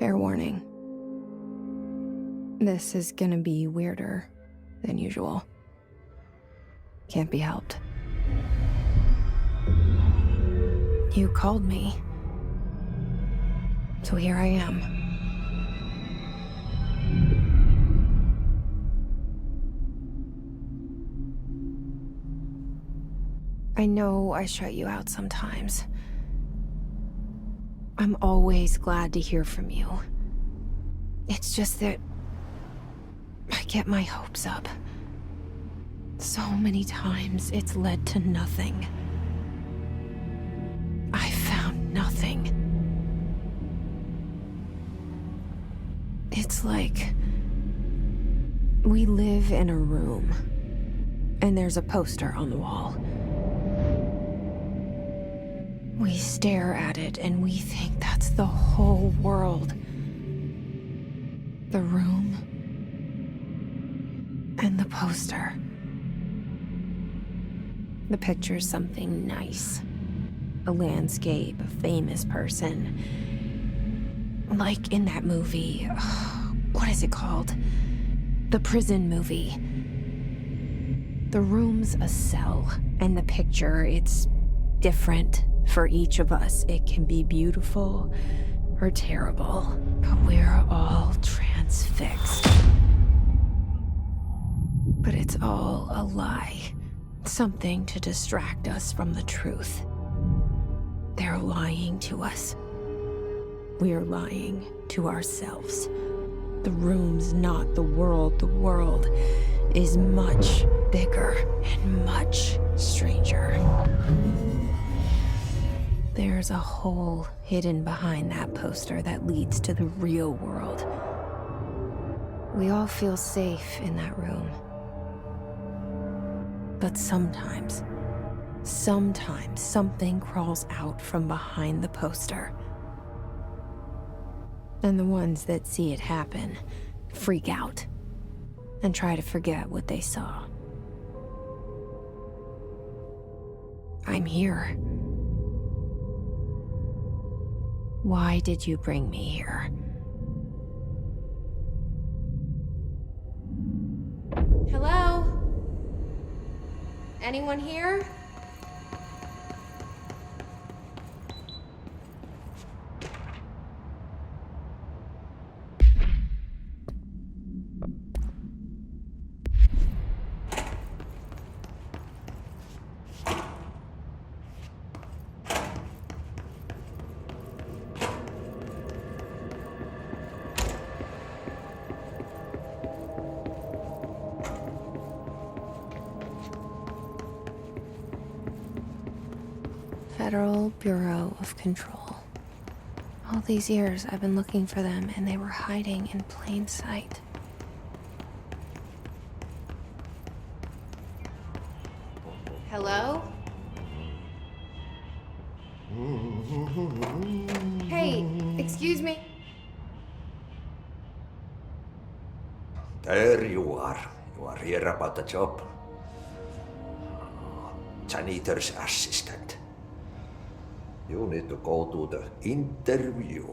Fair warning. This is gonna be weirder than usual. Can't be helped. You called me. So here I am. I know I shut you out sometimes. I'm always glad to hear from you. It's just that I get my hopes up. So many times it's led to nothing. I found nothing. It's like we live in a room, and there's a poster on the wall. We stare at it and we think that's the whole world. The room and the poster. The picture's something nice. A landscape, a famous person. Like in that movie, what is it called? The prison movie. The room's a cell, and the picture, it's different for each of us. It can be beautiful or terrible, but we're all transfixed. But it's all a lie. Something to distract us from the truth. They're lying to us. We're lying to ourselves. The room's not the world. The world is much bigger and much stranger. There's a hole hidden behind that poster that leads to the real world. We all feel safe in that room. But sometimes something crawls out from behind the poster. And the ones that see it happen freak out and try to forget what they saw. I'm here. Why did you bring me here? Hello? Anyone here? Federal Bureau of Control. All these years I've been looking for them, and they were hiding in plain sight. Hello? Hey, excuse me. There you are. You are here about the job. Janitor's assistant. You need to go to the interview.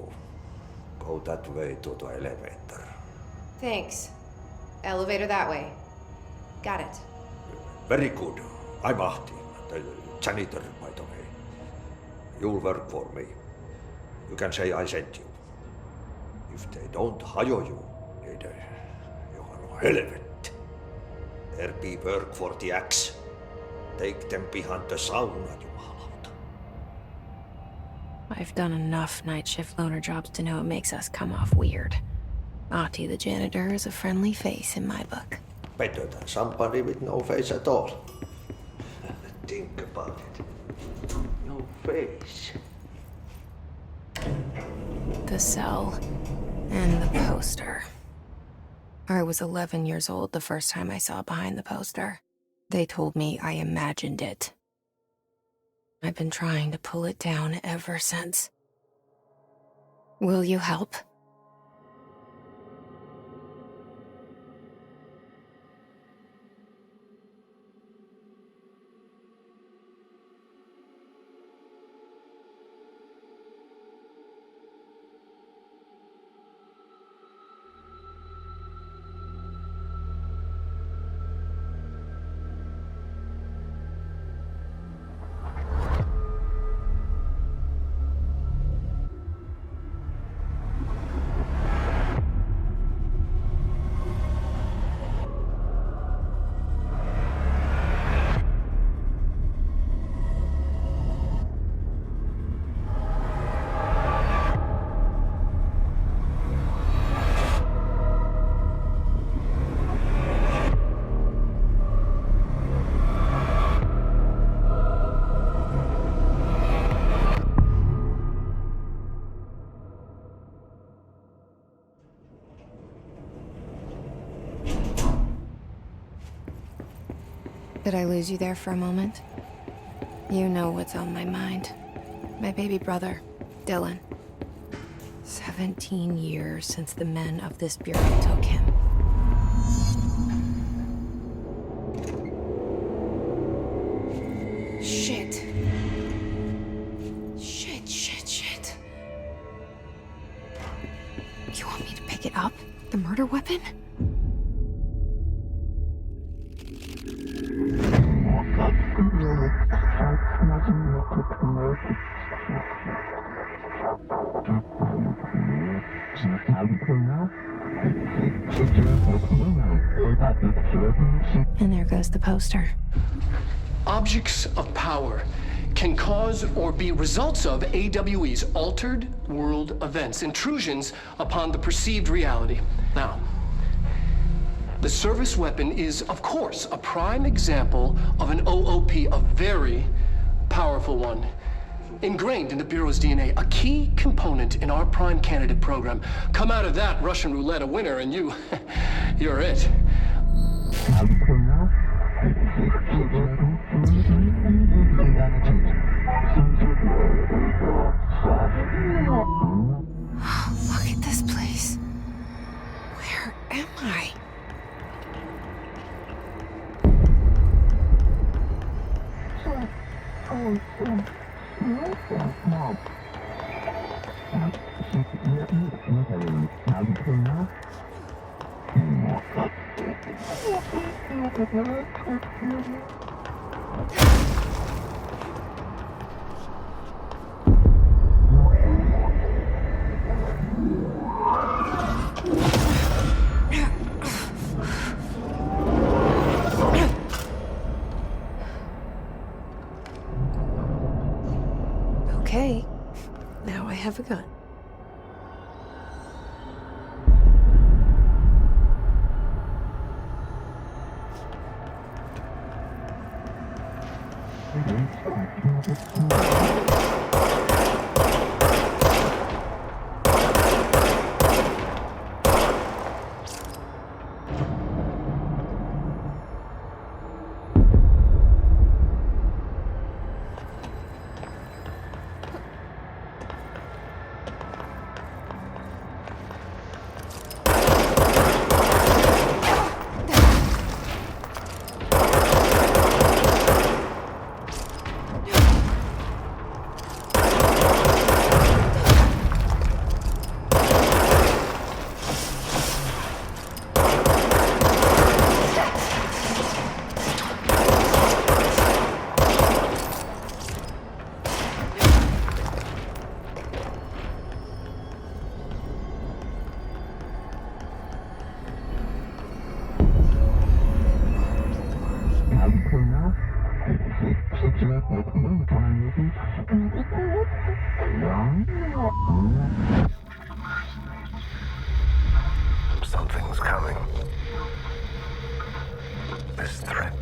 Go that way to the elevator. Thanks. Elevator that way. Got it. Very good. I'm Ahti, the janitor, by the way. You'll work for me. You can say I sent you. If they don't hire you, niin you are helvet. There be work for the axe. Take them behind the sauna, jumalauta. I've done enough night shift loner jobs to know it makes us come off weird. Ahti the janitor is a friendly face in my book. Better than somebody with no face at all. Think about it. No face. The cell and the poster. I was 11 years old the first time I saw behind the poster. They told me I imagined it. I've been trying to pull it down ever since. Will you help? Did I lose you there for a moment? You know what's on my mind. My baby brother, Dylan. 17 years since the men of this bureau took him. Shit. Shit. You want me to pick it up? The murder weapon? And there goes the poster. Objects of power can cause or be results of AWE's altered world events, intrusions upon the perceived reality. Now, the service weapon is, of course, a prime example of an OOP, a very powerful one, ingrained in the Bureau's DNA, a key component in our prime candidate program. Come out of that Russian roulette a winner and you're it. Look at this place. Where am I? Okay, now I have a gun. Something's coming. This threat.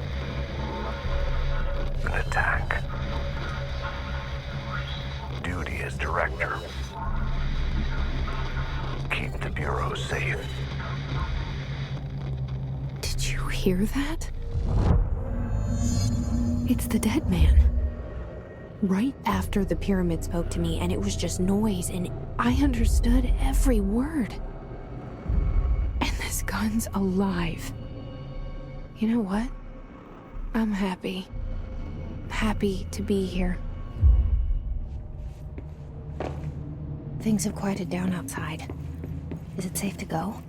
An attack. Duty as director. Keep the Bureau safe. Did you hear that? It's the dead man. Right after the pyramid spoke to me, and it was just noise, and I understood every word. And this gun's alive. You know what? I'm happy. Happy to be here. Things have quieted down outside. Is it safe to go?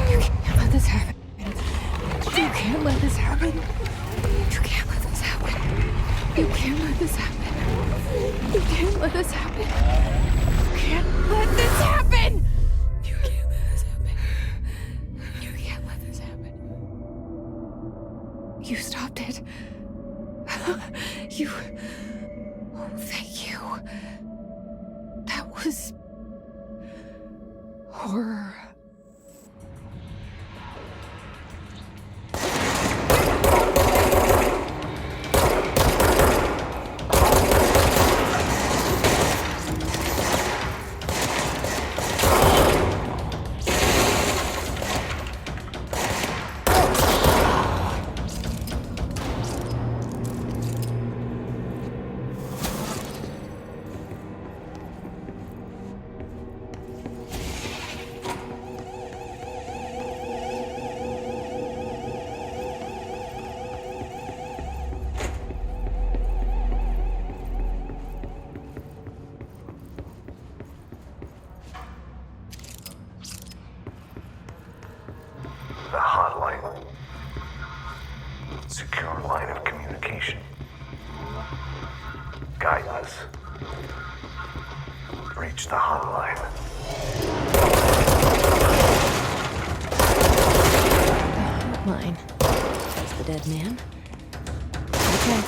You can't let this happen. You can't let this happen. You can't let this happen. You can't let this happen. You can't let this happen. You can't let this happen. You can't let this happen. You can't let this happen. You stopped it. You... Oh, thank you. That was... horror. The hotline. Secure line of communication. Guidance. Reach the hotline. Mine. That's the dead man. Okay.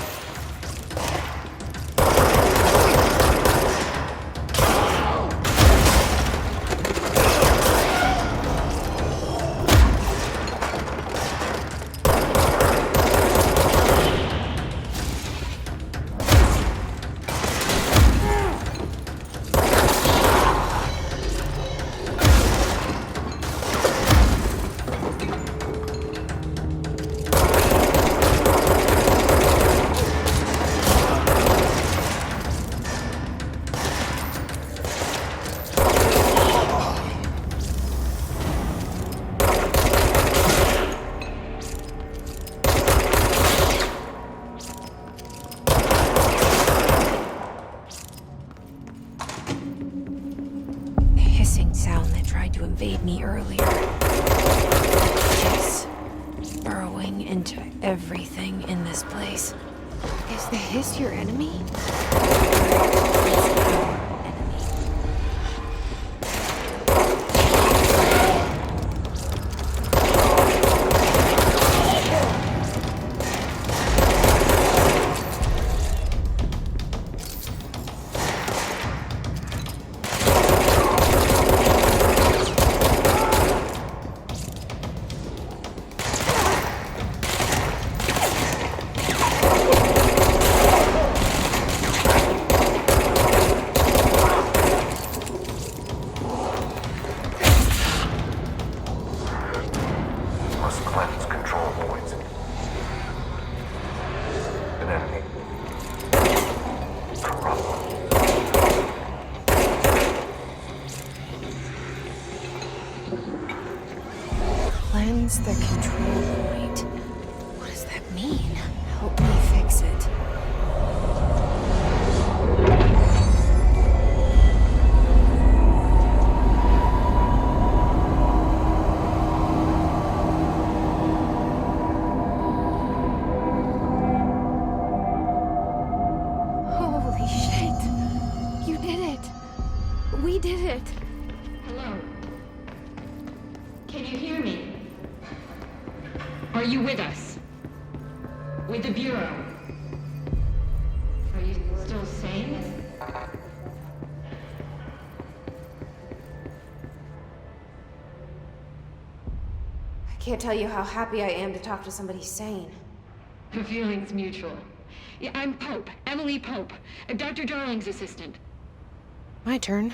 Sound that tried to invade me earlier. Yes. Burrowing into everything in this place. Is the hiss your enemy? Must cleanse control points. An enemy. Corrupt. Cleanse the control point. What does that mean? Help me fix it. Holy shit. You did it. We did it. Hello? Can you hear me? Are you with us? With the Bureau? Are you still sane? I can't tell you how happy I am to talk to somebody sane. The feeling's mutual. Yeah, I'm Pope, Emily Pope, Dr. Darling's assistant. My turn.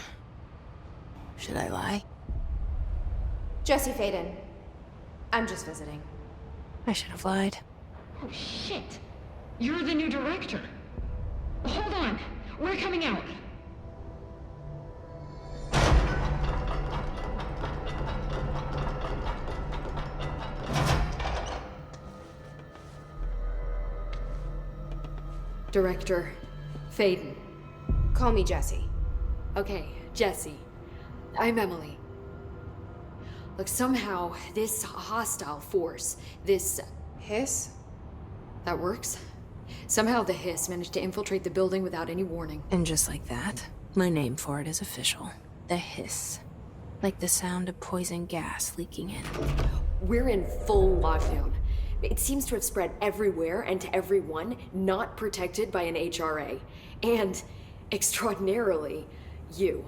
Should I lie? Jesse Faden. I'm just visiting. I should have lied. Oh, shit. You're the new director. Hold on. We're coming out. Director Faden. Call me Jesse. Okay, Jesse. I'm Emily. Look, somehow this hostile force, this... Hiss? that works? Somehow the hiss managed to infiltrate the building without any warning. And just like that, my name for it is official. The hiss. Like the sound of poison gas leaking in. We're in full lockdown. It seems to have spread everywhere and to everyone not protected by an HRA. And, extraordinarily, you.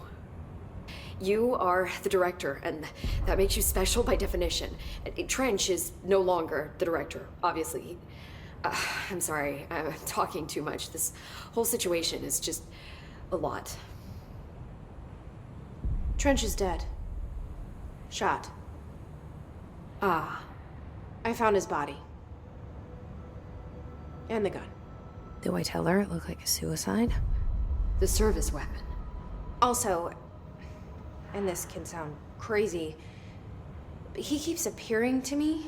You are the director, and that makes you special by definition. Trench is no longer the director, obviously. I'm sorry, I'm talking too much. This whole situation is just a lot. Trench is dead. Shot. Ah, I found his body. And the gun. Do I tell her it looked like a suicide? the service weapon. Also, and this can sound crazy, but he keeps appearing to me,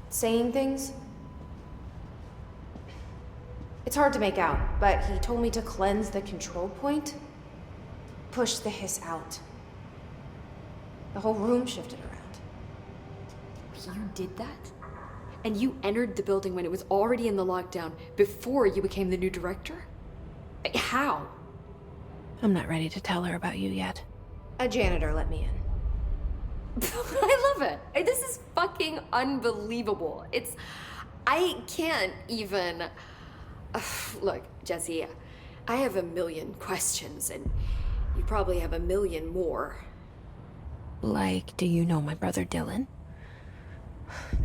saying things. It's hard to make out, but he told me to cleanse the control point, push the hiss out. The whole room shifted around. You did that? And you entered the building when it was already in the lockdown before you became the new director? How? I'm not ready to tell her about you yet. A janitor let me in. I love it. This is fucking unbelievable. I can't even... Look, Jesse, I have a million questions, and you probably have a million more. Like, do you know my brother Dylan?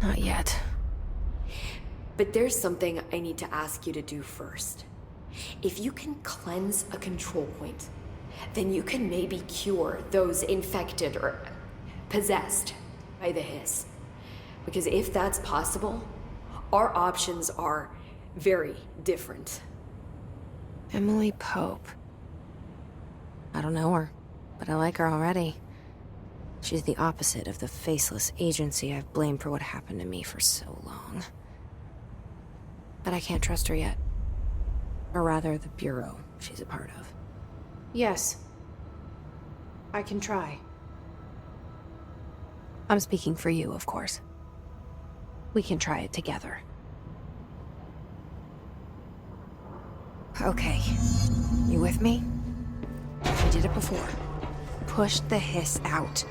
Not yet. But there's something I need to ask you to do first. If you can cleanse a control point, then you can maybe cure those infected or possessed by the hiss. Because if that's possible, our options are very different. Emily Pope. I don't know her, but I like her already. She's the opposite of the faceless agency I've blamed for what happened to me for so long. But I can't trust her yet. Or rather, the Bureau she's a part of. Yes. I can try. I'm speaking for you, of course. We can try it together. Okay. You with me? We did it before. Push the hiss out.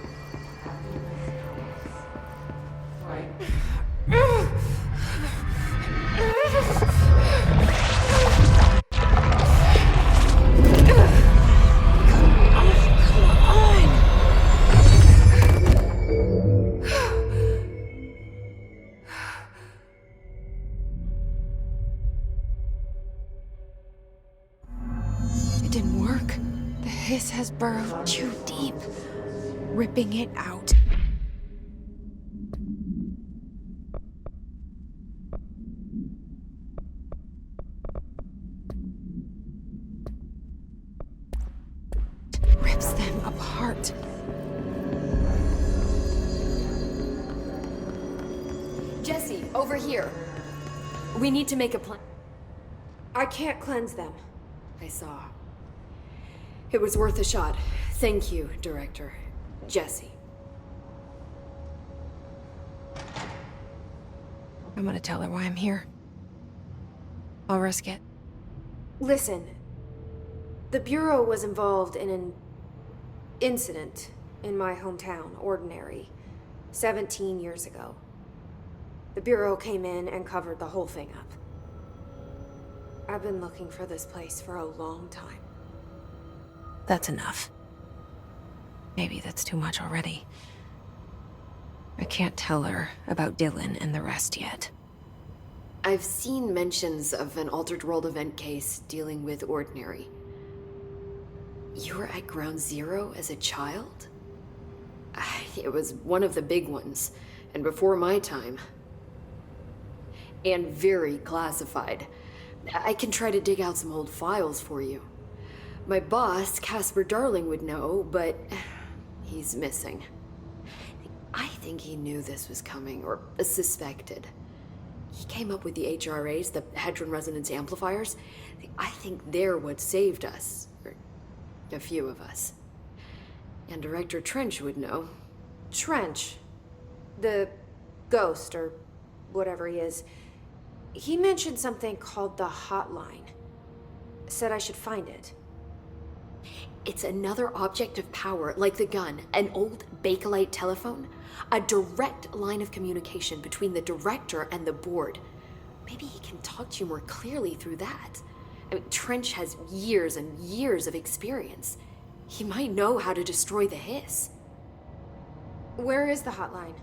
It didn't work. The hiss has burrowed too deep, ripping it out. Rips them apart. Jesse, over here. We need to make a plan. I can't cleanse them. I saw. It was worth a shot. Thank you, Director. Jesse. I'm gonna tell her why I'm here. I'll risk it. Listen, the Bureau was involved in an incident in my hometown, Ordinary, 17 years ago. The Bureau came in and covered the whole thing up. I've been looking for this place for a long time. That's enough. Maybe that's too much already. I can't tell her about Dylan and the rest yet. I've seen mentions of an Altered World event case dealing with Ordinary. You were at Ground Zero as a child? It was one of the big ones, and before my time. And very classified. I can try to dig out some old files for you. My boss, Casper Darling, would know, but he's missing. I think he knew this was coming, or suspected. He came up with the HRAs, the Hadron Resonance Amplifiers. I think they're what saved us, or a few of us. And Director Trench would know. Trench, the ghost, or whatever he is, he mentioned something called the Hotline. Said I should find it. It's another object of power, like the gun, an old Bakelite telephone, a direct line of communication between the director and the board. Maybe he can talk to you more clearly through that. I mean, Trench has years and years of experience. He might know how to destroy the hiss. Where is the hotline?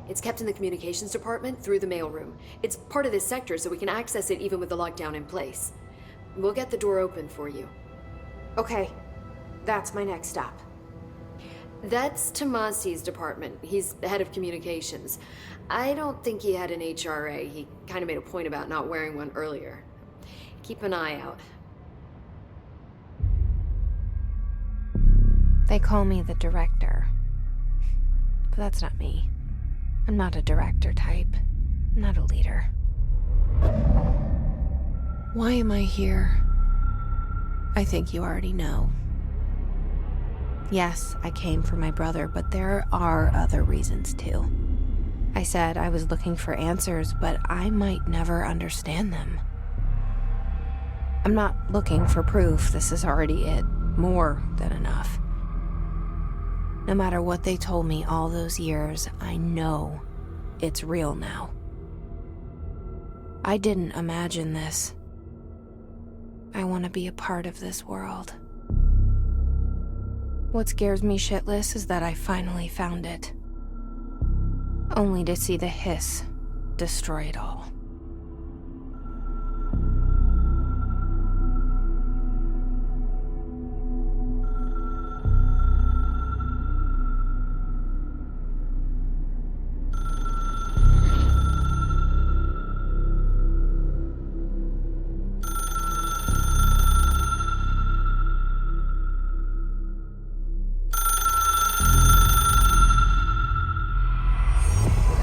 It's kept in the communications department through the mailroom. It's part of this sector, so we can access it even with the lockdown in place. We'll get the door open for you. Okay, that's my next stop. That's Tomasi's department. He's the head of communications. I don't think he had an HRA. He kind of made a point about not wearing one earlier. Keep an eye out. They call me the director. But that's not me. I'm not a director type. I'm not a leader. Why am I here? I think you already know. Yes, I came for my brother, but there are other reasons too. I said I was looking for answers, but I might never understand them. I'm not looking for proof. This is already it. More than enough. No matter what they told me all those years, I know it's real now. I didn't imagine this. I want to be a part of this world. What scares me shitless is that I finally found it. Only to see the hiss destroy it all.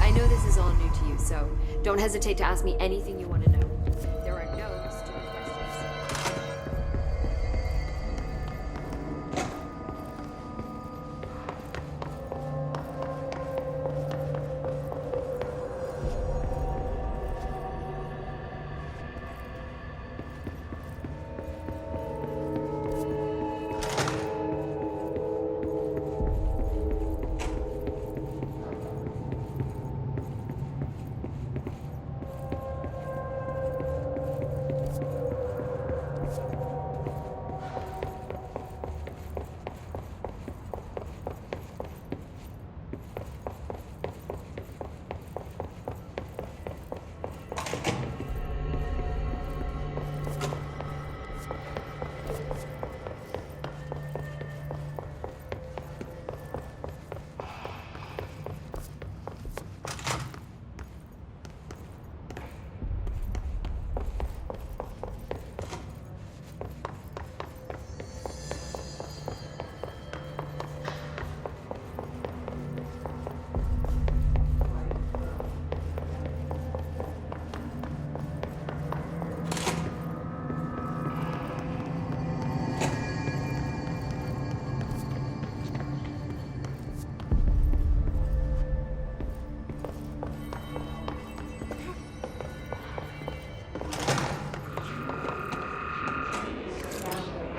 I know this is all new to you, so don't hesitate to ask me anything you want to know. There are no stupid questions.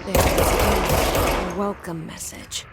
There's a welcome message.